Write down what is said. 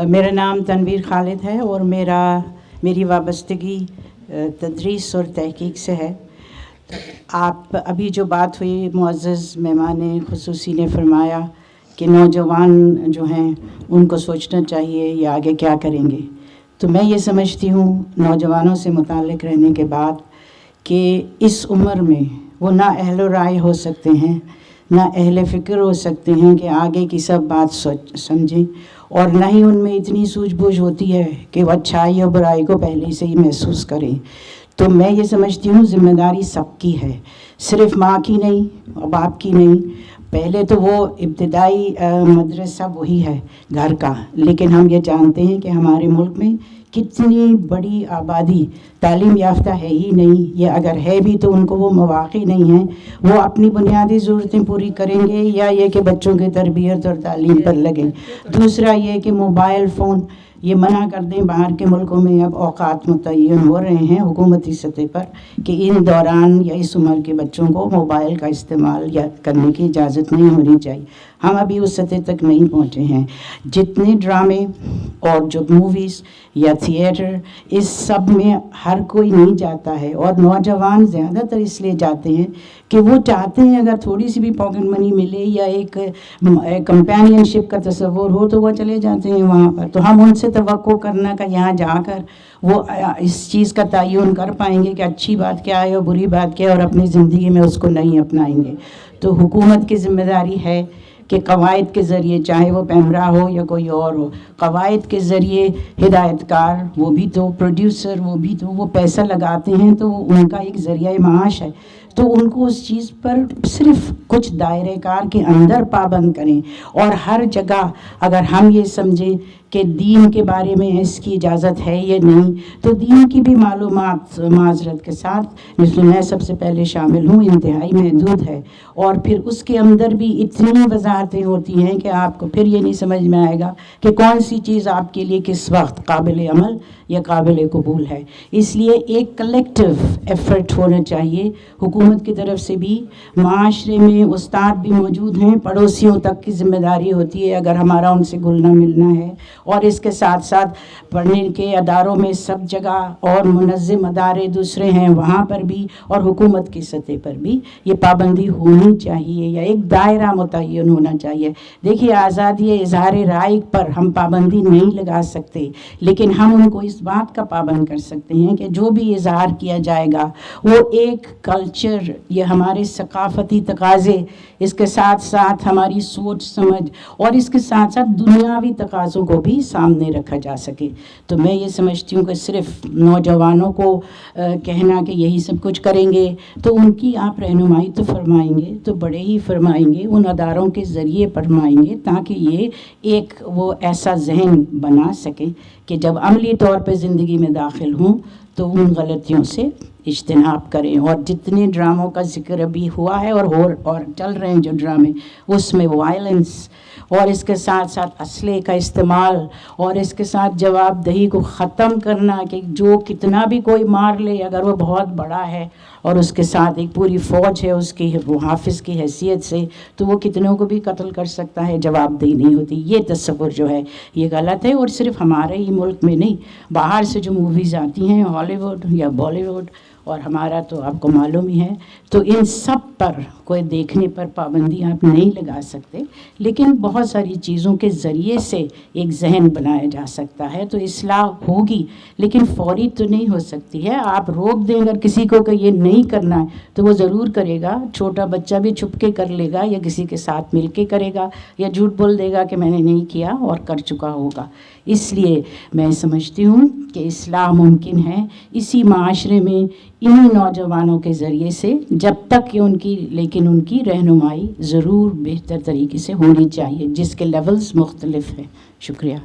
میرا نام تنویر خالد ہے اور میری وابستگی تدریس اور تحقیق سے ہے. آپ ابھی جو بات ہوئی معزز مہمان خصوصی نے فرمایا کہ نوجوان جو ہیں ان کو سوچنا چاہیے یہ آگے کیا کریں گے. تو میں یہ سمجھتی ہوں نوجوانوں سے متعلق رہنے کے بعد کہ اس عمر میں وہ نہ اہل و رائے ہو سکتے ہیں نہ اہل فکر ہو سکتے ہیں کہ آگے کی سب بات سمجھیں، اور نہ ہی ان میں اتنی سوجھ بوجھ ہوتی ہے کہ وہ اچھائی اور برائی کو پہلے سے ہی محسوس کریں. تو میں یہ سمجھتی ہوں ذمہ داری سب کی ہے، صرف ماں کی نہیں اور باپ کی نہیں. پہلے تو وہ ابتدائی مدرسہ وہی ہے گھر کا، لیکن ہم یہ جانتے ہیں کہ ہمارے ملک میں کتنی بڑی آبادی تعلیم یافتہ ہے ہی نہیں، یا اگر ہے بھی تو ان کو وہ مواقع نہیں ہیں. وہ اپنی بنیادی ضرورتیں پوری کریں گے یا یہ کہ بچوں کی تربیت اور تعلیم پر لگیں. دوسرا یہ کہ موبائل فون یہ منع کر دیں. باہر کے ملکوں میں اب اوقات متعین ہو رہے ہیں حکومتی سطح پر کہ ان دوران یا اس عمر کے بچوں کو موبائل کا استعمال یا کرنے کی اجازت نہیں ہونی چاہیے. ہم ابھی اس سطح تک نہیں پہنچے ہیں. جتنے ڈرامے اور جو موویز یا تھیٹر اس سب میں ہر کوئی نہیں جاتا ہے، اور نوجوان زیادہ تر اس لیے جاتے ہیں کہ وہ چاہتے ہیں اگر تھوڑی سی بھی پاکٹ منی ملے یا ایک کمپینین شپ کا تصور ہو تو وہ چلے جاتے ہیں وہاں پر. تو ہم ان سے توقع کرنا کہ یہاں جا کر وہ اس چیز کا تعین کر پائیں گے کہ اچھی بات کیا ہے اور بری بات کیا ہے، اور اپنی زندگی میں اس کو نہیں اپنائیں گے. تو حکومت کی ذمہ داری ہے کہ قواعد کے ذریعے، چاہے وہ پیمرا ہو یا کوئی اور ہو، قواعد کے ذریعے ہدایت کار وہ بھی تو پروڈیوسر وہ بھی تو وہ پیسہ لگاتے ہیں تو ان کا ایک ذریعہ معاش ہے. تو ان کو اس چیز پر صرف کچھ دائرہ کار کے اندر پابند کریں، اور ہر جگہ اگر ہم یہ سمجھیں کہ دین کے بارے میں اس کی اجازت ہے یا نہیں، تو دین کی بھی معلومات معذرت کے ساتھ جس میں میں سب سے پہلے شامل ہوں انتہائی محدود ہے. اور پھر اس کے اندر بھی اتنی وضاحتیں ہوتی ہیں کہ آپ کو پھر یہ نہیں سمجھ میں آئے گا کہ کون سی چیز آپ کے لیے کس وقت قابل عمل یا قابل قبول ہے. اس لیے ایک کلیکٹیو ایفرٹ ہونا چاہیے حکومت کی طرف سے بھی. معاشرے میں استاد بھی موجود ہیں، پڑوسیوں تک کی ذمہ داری ہوتی ہے اگر ہمارا ان سے گھلنا ملنا ہے. اور اس کے ساتھ ساتھ پڑھنے کے اداروں میں سب جگہ اور منظم ادارے دوسرے ہیں وہاں پر بھی، اور حکومت کی سطح پر بھی یہ پابندی ہونی چاہیے یا ایک دائرہ متعین ہونا چاہیے. دیکھیے آزادی اظہار رائے پر ہم پابندی نہیں لگا سکتے، لیکن ہم ان کو اس بات کا پابند کر سکتے ہیں کہ جو بھی اظہار کیا جائے گا وہ ایک کلچر، یہ ہمارے ثقافتی تقاضے، اس کے ساتھ ساتھ ہماری سوچ سمجھ اور اس کے ساتھ ساتھ دنیاوی تقاضوں کو بھی سامنے رکھا جا سکے. تو میں یہ سمجھتی ہوں کہ صرف نوجوانوں کو کہنا کہ یہی سب کچھ کریں گے تو ان کی آپ رہنمائی تو فرمائیں گے تو بڑے ہی فرمائیں گے، ان اداروں کے ذریعے فرمائیں گے تاکہ یہ ایک وہ ایسا ذہن بنا سکیں کہ جب عملی طور پہ زندگی میں داخل ہوں تو ان غلطیوں سے اجتناب کریں. اور جتنے ڈراموں کا ذکر ابھی ہوا ہے اور چل رہے ہیں جو ڈرامے، اس میں وائلنس اور اس کے ساتھ ساتھ اسلحے کا استعمال اور اس کے ساتھ جواب دہی کو ختم کرنا کہ جو کتنا بھی کوئی مار لے اگر وہ بہت بڑا ہے اور اس کے ساتھ ایک پوری فوج ہے اس کی وہ حافظ کی حیثیت سے، تو وہ کتنوں کو بھی قتل کر سکتا ہے، جواب دہی نہیں ہوتی. یہ تصور جو ہے یہ غلط ہے، اور صرف ہمارے ہی ملک میں نہیں، باہر سے جو موویز آتی ہیں ہالی ووڈ یا بالی ووڈ اور ہمارا تو آپ کو معلوم ہی ہے، تو ان سب پر کوئی دیکھنے پر پابندی آپ نہیں لگا سکتے، لیکن بہت ساری چیزوں کے ذریعے سے ایک ذہن بنایا جا سکتا ہے. تو اصلاح ہوگی لیکن فوری تو نہیں ہو سکتی ہے. آپ روک دیں اگر کسی کو کہ یہ نہیں کرنا ہے تو وہ ضرور کرے گا. چھوٹا بچہ بھی چھپ کے کر لے گا یا کسی کے ساتھ مل کے کرے گا یا جھوٹ بول دے گا کہ میں نے نہیں کیا اور کر چکا ہوگا. اس لیے میں سمجھتی ہوں کہ اصلاح ممکن ہے اسی معاشرے میں انہی نوجوانوں کے ذریعے سے، جب تک کہ لیکن ان کی رہنمائی ضرور بہتر طریقے سے ہونی چاہیے جس کے لیولز مختلف ہیں. شکریہ.